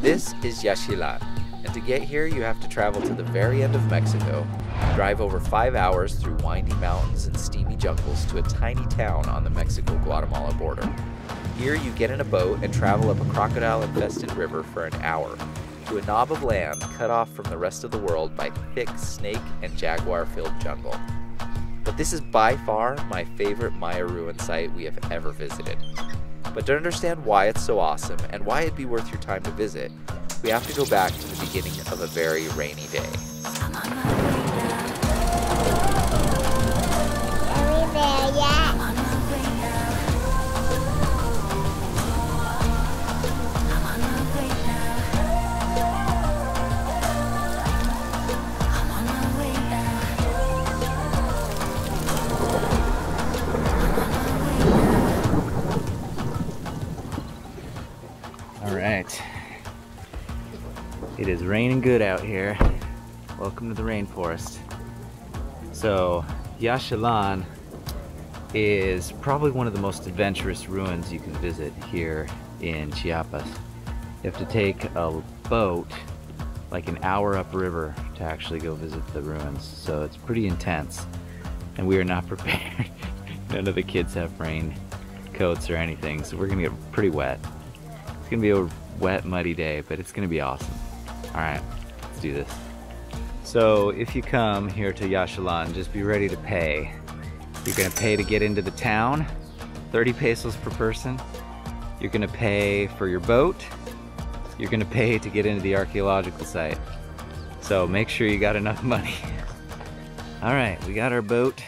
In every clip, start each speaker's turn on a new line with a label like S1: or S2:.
S1: This is Yaxchilan, and to get here you have to travel to the very end of Mexico, drive over 5 hours through windy mountains and steamy jungles to a tiny town on the Mexico-Guatemala border. Here you get in a boat and travel up a crocodile-infested river for an hour, to a knob of land cut off from the rest of the world by thick snake and jaguar-filled jungle. But this is by far my favorite Maya ruin site we have ever visited. But to understand why it's so awesome and why it'd be worth your time to visit, we have to go back to the beginning of a very rainy day.
S2: Are we there yet?
S3: All right, it is raining good out here. Welcome to the rainforest. So Yaxchilan is probably one of the most adventurous ruins you can visit here in Chiapas. You have to take a boat like an hour upriver to actually go visit the ruins, so it's pretty intense and we are not prepared. None of the kids have rain coats or anything, so we're gonna get pretty wet. It's gonna be a wet, muddy day, but it's gonna be awesome. All right, let's do this. So if you come here to Yaxchilan, just be ready to pay. You're gonna pay to get into the town, 30 pesos per person. You're gonna pay for your boat. You're gonna pay to get into the archaeological site. So make sure you got enough money. All right, we got our boat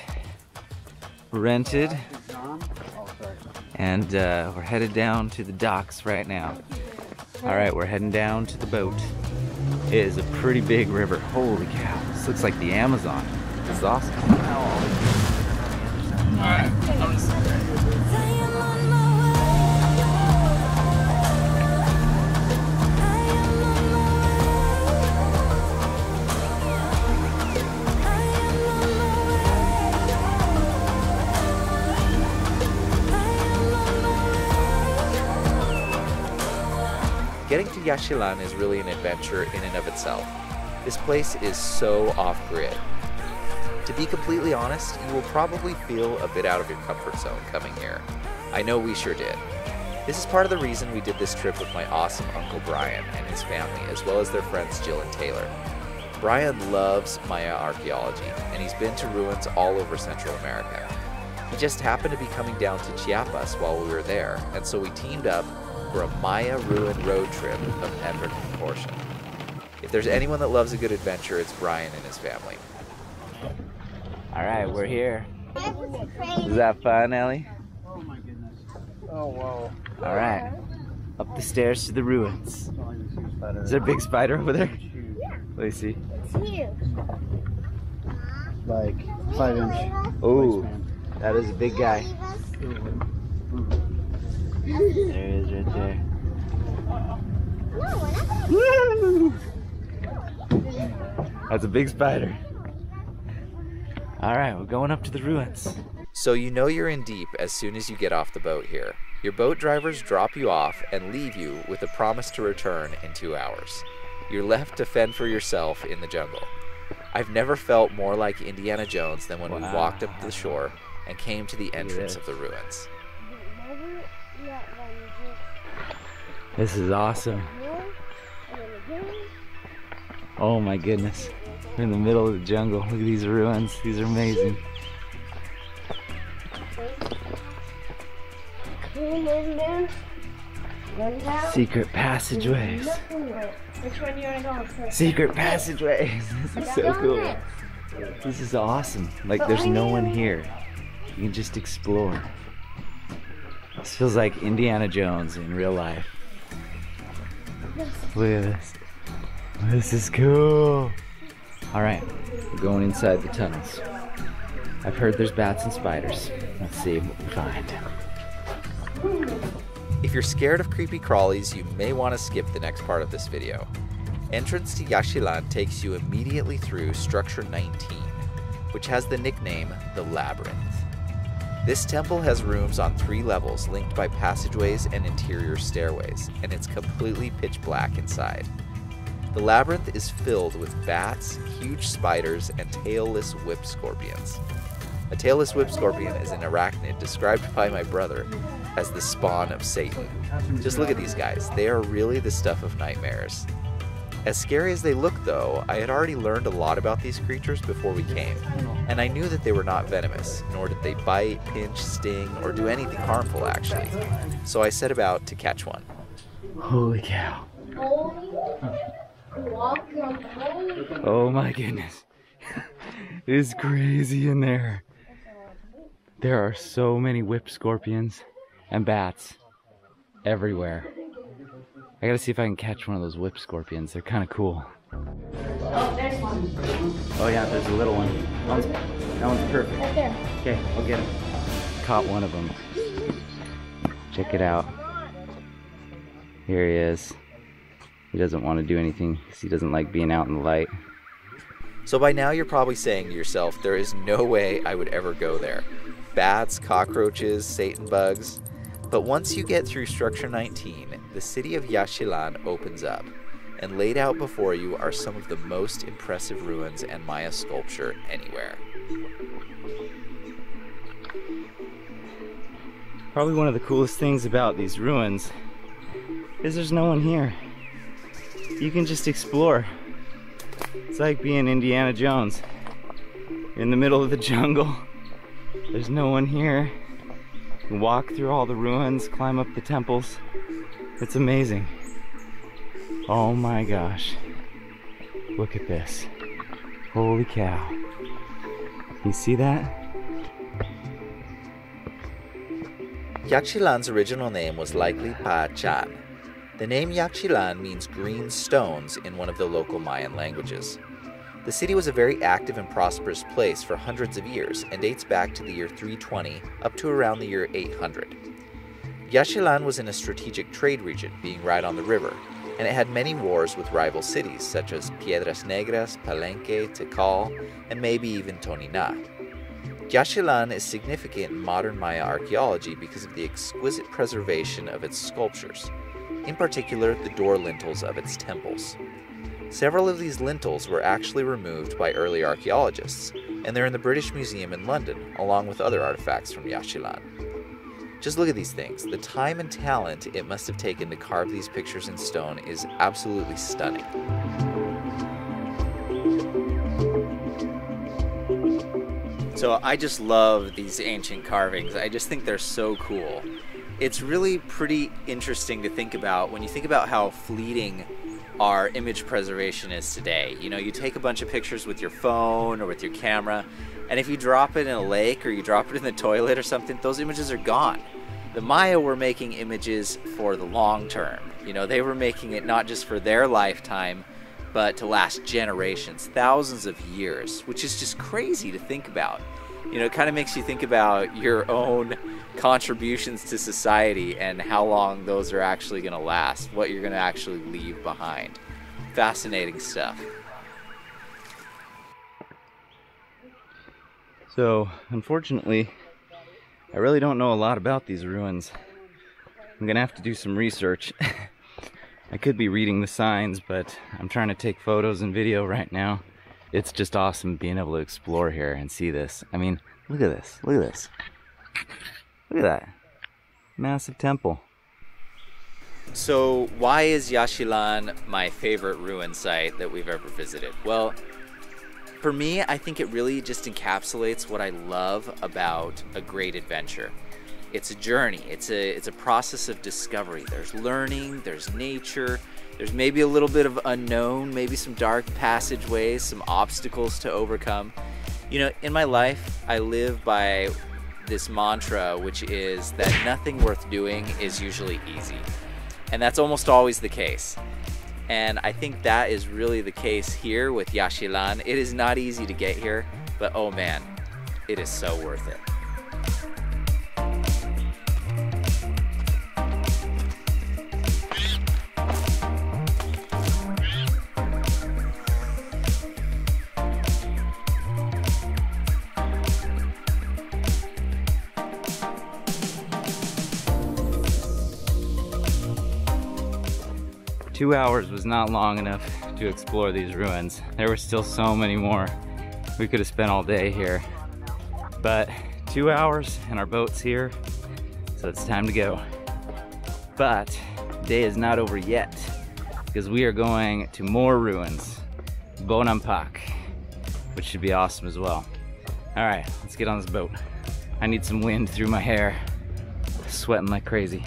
S3: rented. And we're headed down to the docks right now. All right, we're heading down to the boat. It is a pretty big river. Holy cow, this looks like the Amazon. This is awesome. All right,
S1: Getting to Yaxchilan is really an adventure in and of itself. This place is so off-grid. To be completely honest, you will probably feel a bit out of your comfort zone coming here. I know we sure did. This is part of the reason we did this trip with my awesome Uncle Brian and his family, as well as their friends Jill and Taylor. Brian loves Maya archaeology, and he's been to ruins all over Central America. He just happened to be coming down to Chiapas while we were there, and so we teamed up for a Maya ruin road trip of epic proportion. If there's anyone that loves a good adventure, it's Brian and his family.
S3: All right, we're here. Is that fun, Ellie?
S4: Oh my goodness. Oh wow.
S3: All right, up the stairs to the ruins. Is there a big spider over there? Let me see.
S2: It's huge.
S4: Like 5-inch.
S3: Oh, that is a big guy. There he is right there. Woo! That's a big spider. All right, we're going up to the ruins.
S1: So you know you're in deep as soon as you get off the boat here. Your boat drivers drop you off and leave you with a promise to return in 2 hours. You're left to fend for yourself in the jungle. I've never felt more like Indiana Jones than when we walked up to the shore and came to the entrance of the ruins.
S3: This is awesome. Oh my goodness. We're in the middle of the jungle. Look at these ruins. These are amazing. Secret passageways.
S2: Which one you want to go first?
S3: Secret passageways. This is so cool. This is awesome. Like there's no one here. You can just explore. This feels like Indiana Jones in real life. Look at this. This is cool. All right, we're going inside the tunnels. I've heard there's bats and spiders. Let's see what we find.
S1: If you're scared of creepy crawlies, you may want to skip the next part of this video. Entrance to Yaxchilan takes you immediately through Structure 19, which has the nickname the Labyrinth. This temple has rooms on 3 levels linked by passageways and interior stairways, and it's completely pitch black inside. The labyrinth is filled with bats, huge spiders, and tailless whip scorpions. A tailless whip scorpion is an arachnid described by my brother as the spawn of Satan. Just look at these guys. They are really the stuff of nightmares. As scary as they look, though, I had already learned a lot about these creatures before we came, and I knew that they were not venomous, nor did they bite, pinch, sting, or do anything harmful, actually. So I set about to catch one.
S3: Holy cow. Oh my goodness. It is crazy in there. There are so many whip scorpions and bats everywhere. I gotta see if I can catch one of those whip scorpions. They're kind of cool.
S2: Oh, there's one.
S3: Oh yeah, there's a little one. That one's perfect.
S2: Right there.
S3: Okay, I'll get him. Caught one of them. Check it out. Here he is. He doesn't want to do anything because he doesn't like being out in the light.
S1: So by now you're probably saying to yourself, there is no way I would ever go there. Bats, cockroaches, Satan bugs. But once you get through Structure 19, the city of Yaxchilan opens up, and laid out before you are some of the most impressive ruins and Maya sculpture anywhere.
S3: Probably one of the coolest things about these ruins is there's no one here. You can just explore. It's like being Indiana Jones. You're in the middle of the jungle. There's no one here. You can walk through all the ruins, climb up the temples. It's amazing. Oh my gosh. Look at this. Holy cow. You see that?
S1: Yaxchilan's original name was likely Pa-Chan. The name Yaxchilan means green stones in one of the local Mayan languages. The city was a very active and prosperous place for hundreds of years and dates back to the year 320 up to around the year 800. Yaxchilan was in a strategic trade region, being right on the river, and it had many wars with rival cities such as Piedras Negras, Palenque, Tikal, and maybe even Tonina. Yaxchilan is significant in modern Maya archaeology because of the exquisite preservation of its sculptures, in particular the door lintels of its temples. Several of these lintels were actually removed by early archaeologists, and they're in the British Museum in London, along with other artifacts from Yaxchilan. Just look at these things. The time and talent it must have taken to carve these pictures in stone is absolutely stunning. So I just love these ancient carvings. I just think they're so cool. It's really pretty interesting to think about when you think about how fleeting our image preservation is today. You know, you take a bunch of pictures with your phone or with your camera, and if you drop it in a lake or you drop it in the toilet or something, those images are gone. The Maya were making images for the long term. You know, they were making it not just for their lifetime, but to last generations, thousands of years, which is just crazy to think about. You know, it kind of makes you think about your own contributions to society and how long those are actually going to last, what you're going to actually leave behind. Fascinating stuff.
S3: So, unfortunately, I really don't know a lot about these ruins. I'm gonna have to do some research. I could be reading the signs, but I'm trying to take photos and video right now. It's just awesome being able to explore here and see this. I mean, look at this, look at this. Look at that, massive temple.
S1: So why is Yaxchilan my favorite ruin site that we've ever visited? Well, for me, I think it really just encapsulates what I love about a great adventure. It's a journey, it's a process of discovery. There's learning, there's nature, there's maybe a little bit of unknown, maybe some dark passageways, some obstacles to overcome. You know, in my life, I live by this mantra, which is that nothing worth doing is usually easy. And that's almost always the case. And I think that is really the case here with Yaxchilan. It is not easy to get here, but oh man, it is so worth it.
S3: 2 hours was not long enough to explore these ruins. There were still so many more. We could have spent all day here. But 2 hours and our boat's here, so it's time to go. But the day is not over yet, because we are going to more ruins, Bonampak, which should be awesome as well. All right, let's get on this boat. I need some wind through my hair. Sweating like crazy.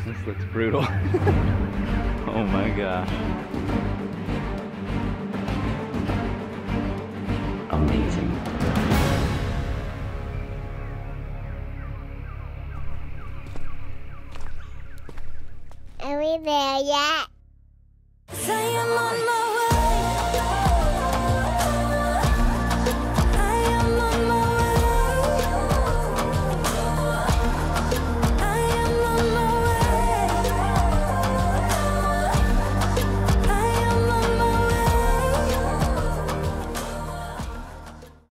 S3: This looks brutal. Oh my gosh. Amazing.
S5: Are we there yet?
S2: Say I'm on my